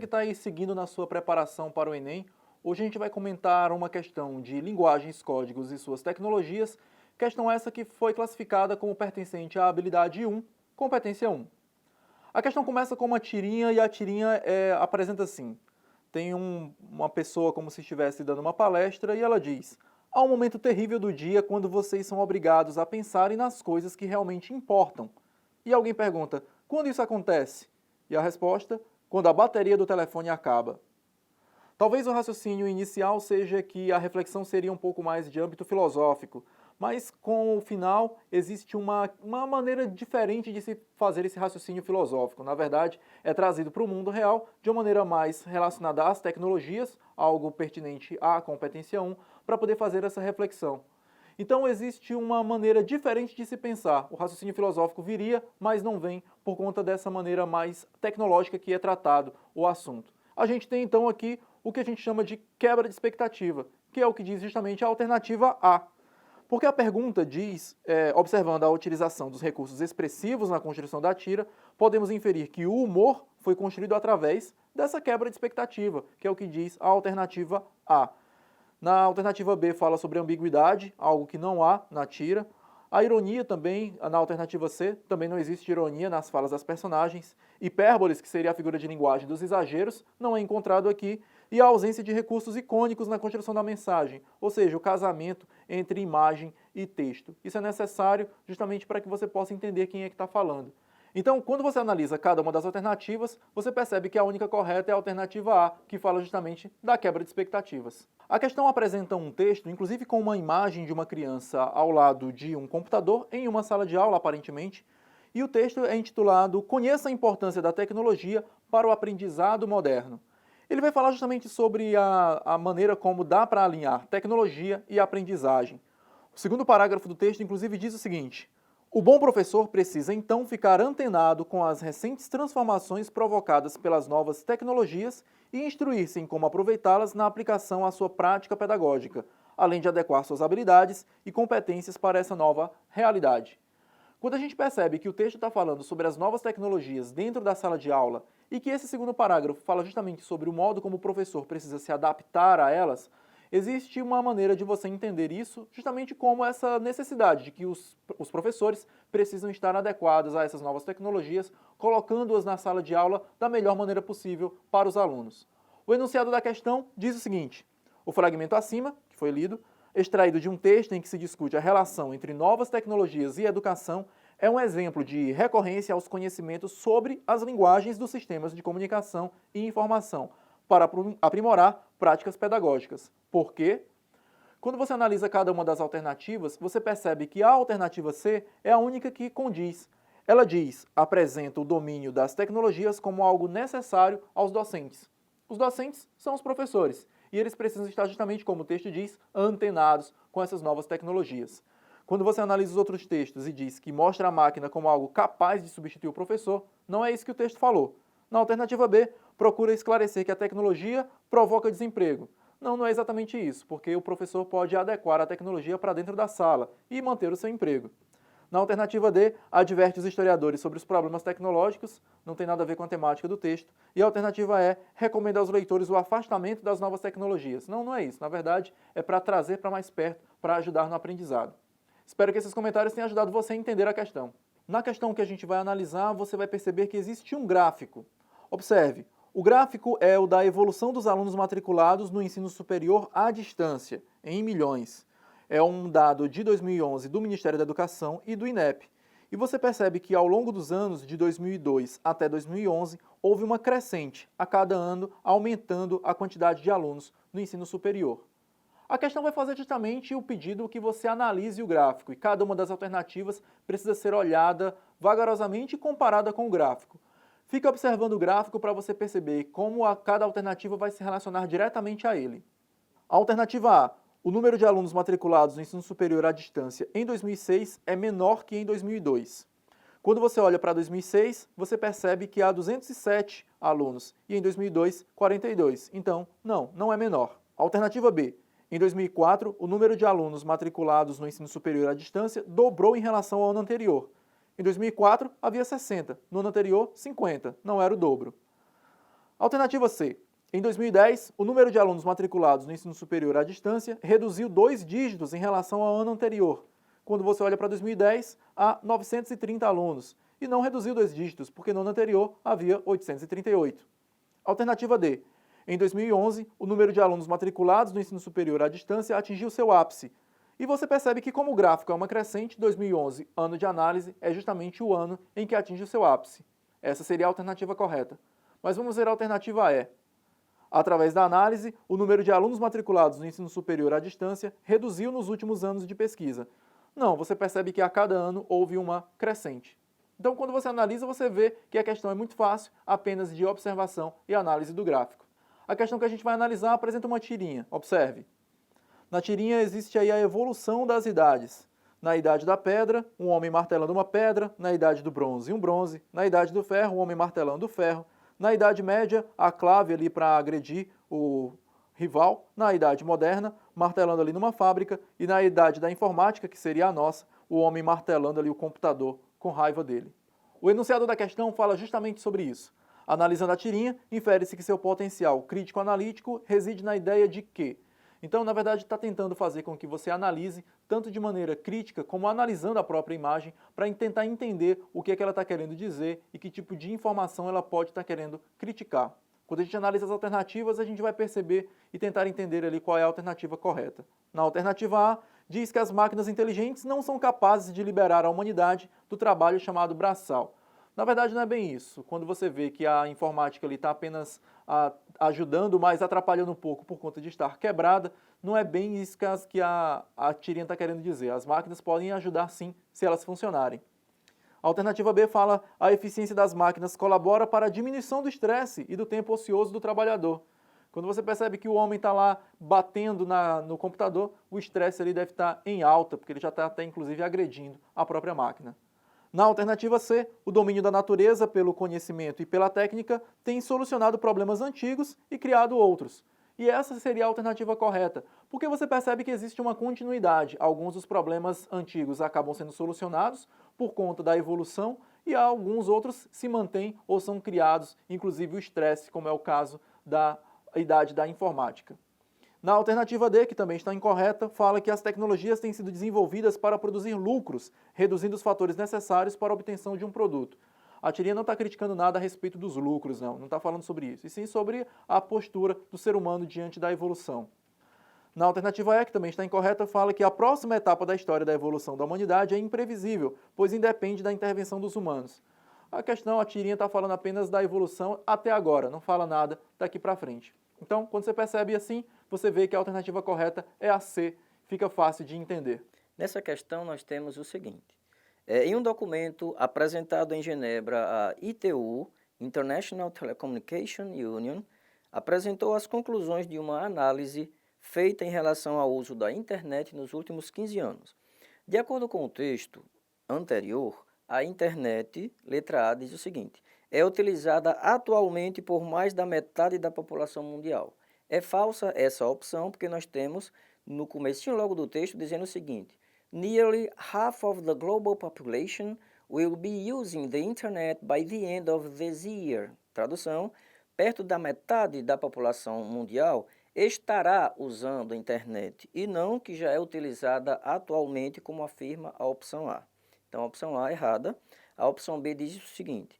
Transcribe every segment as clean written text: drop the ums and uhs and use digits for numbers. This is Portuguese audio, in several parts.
que está aí seguindo na sua preparação para o Enem, hoje a gente vai comentar uma questão de linguagens, códigos e suas tecnologias, questão essa que foi classificada como pertencente à habilidade 1, competência 1. A questão começa com uma tirinha e a tirinha apresenta assim, tem uma pessoa como se estivesse dando uma palestra e ela diz: há um momento terrível do dia quando vocês são obrigados a pensarem nas coisas que realmente importam. E alguém pergunta: quando isso acontece? E a resposta: quando a bateria do telefone acaba. Talvez o raciocínio inicial seja que a reflexão seria um pouco mais de âmbito filosófico, mas com o final existe uma maneira diferente de se fazer esse raciocínio filosófico. Na verdade, é trazido para o mundo real de uma maneira mais relacionada às tecnologias, algo pertinente à competência 1, para poder fazer essa reflexão. Então existe uma maneira diferente de se pensar. O raciocínio filosófico viria, mas não vem por conta dessa maneira mais tecnológica que é tratado o assunto. A gente tem então aqui o que a gente chama de quebra de expectativa, que é o que diz justamente a alternativa A. Porque a pergunta diz, observando a utilização dos recursos expressivos na construção da tira, podemos inferir que o humor foi construído através dessa quebra de expectativa, que é o que diz a alternativa A. Na alternativa B fala sobre ambiguidade, algo que não há na tira. A ironia também, na alternativa C, também não existe ironia nas falas das personagens. Hipérboles, que seria a figura de linguagem dos exageros, não é encontrado aqui. E a ausência de recursos icônicos na construção da mensagem, ou seja, o casamento entre imagem e texto. Isso é necessário justamente para que você possa entender quem é que está falando. Então, quando você analisa cada uma das alternativas, você percebe que a única correta é a alternativa A, que fala justamente da quebra de expectativas. A questão apresenta um texto, inclusive com uma imagem de uma criança ao lado de um computador, em uma sala de aula, aparentemente, e o texto é intitulado Conheça a importância da tecnologia para o aprendizado moderno. Ele vai falar justamente sobre a maneira como dá para alinhar tecnologia e aprendizagem. O segundo parágrafo do texto, inclusive, diz o seguinte: o bom professor precisa então ficar antenado com as recentes transformações provocadas pelas novas tecnologias e instruir-se em como aproveitá-las na aplicação à sua prática pedagógica, além de adequar suas habilidades e competências para essa nova realidade. Quando a gente percebe que o texto está falando sobre as novas tecnologias dentro da sala de aula e que esse segundo parágrafo fala justamente sobre o modo como o professor precisa se adaptar a elas, existe uma maneira de você entender isso justamente como essa necessidade de que os professores precisam estar adequados a essas novas tecnologias, colocando-as na sala de aula da melhor maneira possível para os alunos. O enunciado da questão diz o seguinte: o fragmento acima, que foi lido, extraído de um texto em que se discute a relação entre novas tecnologias e educação, é um exemplo de recorrência aos conhecimentos sobre as linguagens dos sistemas de comunicação e informação, para aprimorar práticas pedagógicas. Por quê? Quando você analisa cada uma das alternativas, você percebe que a alternativa C é a única que condiz. Ela diz, apresenta o domínio das tecnologias como algo necessário aos docentes. Os docentes são os professores, e eles precisam estar justamente, como o texto diz, antenados com essas novas tecnologias. Quando você analisa os outros textos e diz que mostra a máquina como algo capaz de substituir o professor, não é isso que o texto falou. Na alternativa B, procura esclarecer que a tecnologia provoca desemprego. Não, não é exatamente isso, porque o professor pode adequar a tecnologia para dentro da sala e manter o seu emprego. Na alternativa D, adverte os historiadores sobre os problemas tecnológicos, não tem nada a ver com a temática do texto. E a alternativa E, recomenda aos leitores o afastamento das novas tecnologias. Não, não é isso. Na verdade, é para trazer para mais perto, para ajudar no aprendizado. Espero que esses comentários tenham ajudado você a entender a questão. Na questão que a gente vai analisar, você vai perceber que existe um gráfico. Observe, o gráfico é o da evolução dos alunos matriculados no ensino superior à distância, em milhões. É um dado de 2011 do Ministério da Educação e do INEP. E você percebe que ao longo dos anos, de 2002 até 2011, houve uma crescente, a cada ano aumentando a quantidade de alunos no ensino superior. A questão vai fazer justamente o pedido que você analise o gráfico, e cada uma das alternativas precisa ser olhada vagarosamente e comparada com o gráfico. Fique observando o gráfico para você perceber como cada alternativa vai se relacionar diretamente a ele. A alternativa A: o número de alunos matriculados no ensino superior à distância em 2006 é menor que em 2002. Quando você olha para 2006, você percebe que há 207 alunos e em 2002, 42. Então, não é menor. Alternativa B: em 2004, o número de alunos matriculados no ensino superior à distância dobrou em relação ao ano anterior. Em 2004, havia 60, no ano anterior, 50, não era o dobro. Alternativa C. Em 2010, o número de alunos matriculados no ensino superior à distância reduziu 2 dígitos em relação ao ano anterior. Quando você olha para 2010, há 930 alunos. E não reduziu 2 dígitos, porque no ano anterior havia 838. Alternativa D. Em 2011, o número de alunos matriculados no ensino superior à distância atingiu seu ápice. E você percebe que, como o gráfico é uma crescente, 2011, ano de análise, é justamente o ano em que atinge o seu ápice. Essa seria a alternativa correta. Mas vamos ver a alternativa E. Através da análise, o número de alunos matriculados no ensino superior à distância reduziu nos últimos anos de pesquisa. Não, você percebe que a cada ano houve uma crescente. Então, quando você analisa, você vê que a questão é muito fácil, apenas de observação e análise do gráfico. A questão que a gente vai analisar apresenta uma tirinha. Observe. Na tirinha existe aí a evolução das idades. Na idade da pedra, um homem martelando uma pedra. Na idade do bronze, um bronze. Na idade do ferro, um homem martelando o ferro. Na Idade Média, a clave ali para agredir o rival. Na Idade Moderna, martelando ali numa fábrica. E na Idade da Informática, que seria a nossa, o homem martelando ali o computador com raiva dele. O enunciado da questão fala justamente sobre isso. Analisando a tirinha, infere-se que seu potencial crítico-analítico reside na ideia de que. Então, na verdade, está tentando fazer com que você analise, tanto de maneira crítica, como analisando a própria imagem, para tentar entender o que é que ela está querendo dizer e que tipo de informação ela pode estar querendo criticar. Quando a gente analisa as alternativas, a gente vai perceber e tentar entender ali qual é a alternativa correta. Na alternativa A, diz que as máquinas inteligentes não são capazes de liberar a humanidade do trabalho chamado braçal. Na verdade, não é bem isso. Quando você vê que a informática está apenas ajudando, mas atrapalhando um pouco por conta de estar quebrada, não é bem isso que a tirinha está querendo dizer. As máquinas podem ajudar sim, se elas funcionarem. A alternativa B fala a eficiência das máquinas colabora para a diminuição do estresse e do tempo ocioso do trabalhador. Quando você percebe que o homem está lá batendo no computador, o estresse ali deve estar em alta, porque ele já está até inclusive agredindo a própria máquina. Na alternativa C, o domínio da natureza pelo conhecimento e pela técnica tem solucionado problemas antigos e criado outros. E essa seria a alternativa correta, porque você percebe que existe uma continuidade. Alguns dos problemas antigos acabam sendo solucionados por conta da evolução e alguns outros se mantêm ou são criados, inclusive o estresse, como é o caso da idade da informática. Na alternativa D, que também está incorreta, fala que as tecnologias têm sido desenvolvidas para produzir lucros, reduzindo os fatores necessários para a obtenção de um produto. A tirinha não está criticando nada a respeito dos lucros, não está falando sobre isso, e sim sobre a postura do ser humano diante da evolução. Na alternativa E, que também está incorreta, fala que a próxima etapa da história da evolução da humanidade é imprevisível, pois independe da intervenção dos humanos. A tirinha está falando apenas da evolução até agora, não fala nada daqui para frente. Então, quando você percebe assim, você vê que a alternativa correta é a C, fica fácil de entender. Nessa questão, nós temos o seguinte. Em um documento apresentado em Genebra, a ITU, International Telecommunication Union, apresentou as conclusões de uma análise feita em relação ao uso da internet nos últimos 15 anos. De acordo com o texto anterior, a internet, letra A, diz o seguinte: é utilizada atualmente por mais da metade da população mundial. É falsa essa opção, porque nós temos no comecinho logo do texto dizendo o seguinte: Nearly half of the global population will be using the internet by the end of this year. Tradução: perto da metade da população mundial estará usando a internet, e não que já é utilizada atualmente, como afirma a opção A. Então, a opção A é errada. A opção B diz o seguinte: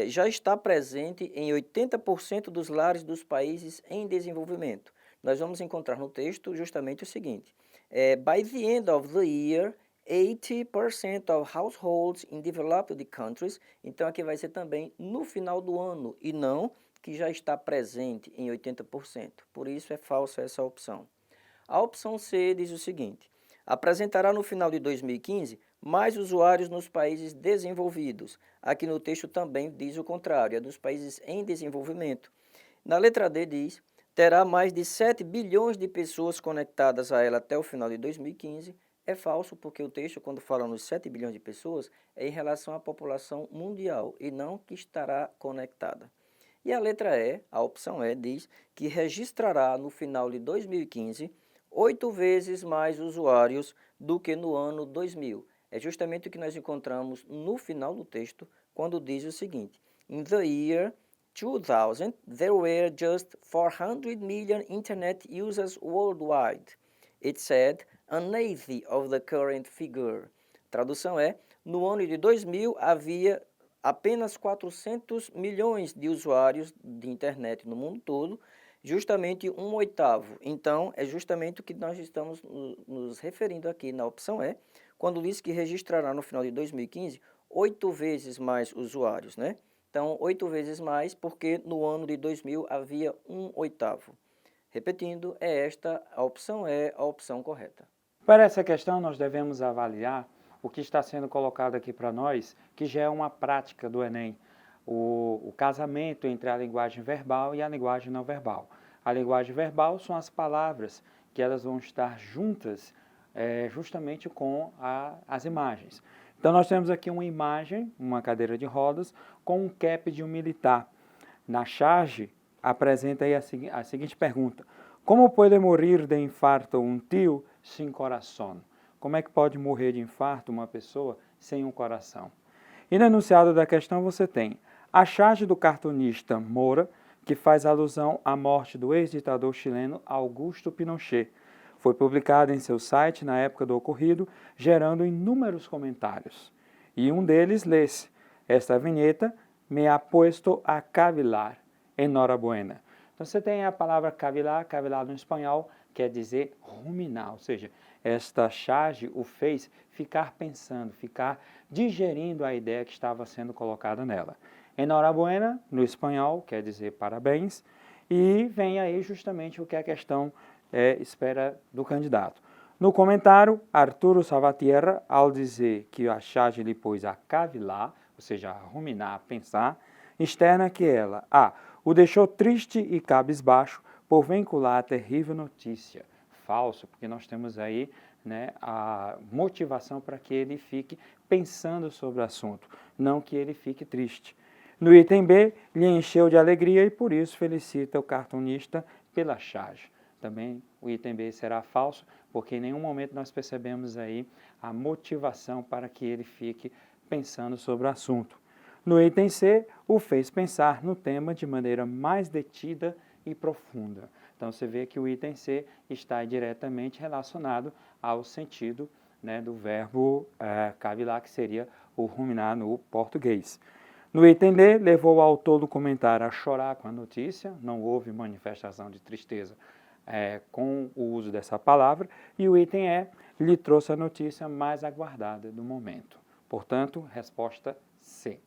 já está presente em 80% dos lares dos países em desenvolvimento. Nós vamos encontrar no texto justamente o seguinte: by the end of the year, 80% of households in developed countries. Então, aqui vai ser também no final do ano, e não que já está presente em 80%. Por isso, é falsa essa opção. A opção C diz o seguinte: apresentará no final de 2015 mais usuários nos países desenvolvidos. Aqui no texto também diz o contrário, é dos países em desenvolvimento. Na letra D diz: terá mais de 7 bilhões de pessoas conectadas a ela até o final de 2015. É falso, porque o texto, quando fala nos 7 bilhões de pessoas, é em relação à população mundial e não que estará conectada. E a letra E, a opção E, diz que registrará no final de 2015 8 vezes mais usuários do que no ano 2000. É justamente o que nós encontramos no final do texto, quando diz o seguinte: In the year 2000, there were just 400 million internet users worldwide. It said an eighth of the current figure. Tradução é, no ano de 2000 havia apenas 400 milhões de usuários de internet no mundo todo, justamente 1/8. Então, é justamente o que nós estamos nos referindo aqui na opção E, quando diz que registrará no final de 2015 8 vezes mais usuários, né? Então, 8 vezes mais, porque no ano de 2000 havia 1/8. Repetindo, é esta a opção E, a opção correta. Para essa questão, nós devemos avaliar o que está sendo colocado aqui para nós, que já é uma prática do Enem, o casamento entre a linguagem verbal e a linguagem não verbal. A linguagem verbal são as palavras que elas vão estar juntas justamente com as imagens. Então, nós temos aqui uma imagem, uma cadeira de rodas, com um cap de um militar. Na charge, apresenta aí a seguinte pergunta: como pode morrer de infarto um tio sem coração? Como é que pode morrer de infarto uma pessoa sem um coração? E no enunciado da questão você tem a charge do cartunista Moura, que faz alusão à morte do ex-ditador chileno Augusto Pinochet. Foi publicada em seu site na época do ocorrido, gerando inúmeros comentários. E um deles lê-se: esta vinheta me ha puesto a cavilar. Enhorabuena. Então você tem a palavra cavilar, cavilar no espanhol quer dizer ruminar, ou seja, esta charge o fez ficar pensando, ficar digerindo a ideia que estava sendo colocada nela. Enhorabuena, no espanhol, quer dizer parabéns, e vem aí justamente o que a questão espera do candidato. No comentário, Arturo Salvatierra, ao dizer que a charge lhe pôs a cavilar, ou seja, a ruminar, a pensar, externa que ela, o deixou triste e cabisbaixo por vincular a terrível notícia. Falso, porque nós temos aí a motivação para que ele fique pensando sobre o assunto, não que ele fique triste. No item B, lhe encheu de alegria e por isso felicita o cartunista pela charge. Também o item B será falso, porque em nenhum momento nós percebemos aí a motivação para que ele fique pensando sobre o assunto. No item C, o fez pensar no tema de maneira mais detida e profunda. Então, você vê que o item C está diretamente relacionado ao sentido do verbo cavilar, que seria o ruminar no português. No item D, levou o autor do comentário a chorar com a notícia, não houve manifestação de tristeza com o uso dessa palavra, e o item E lhe trouxe a notícia mais aguardada do momento. Portanto, resposta C.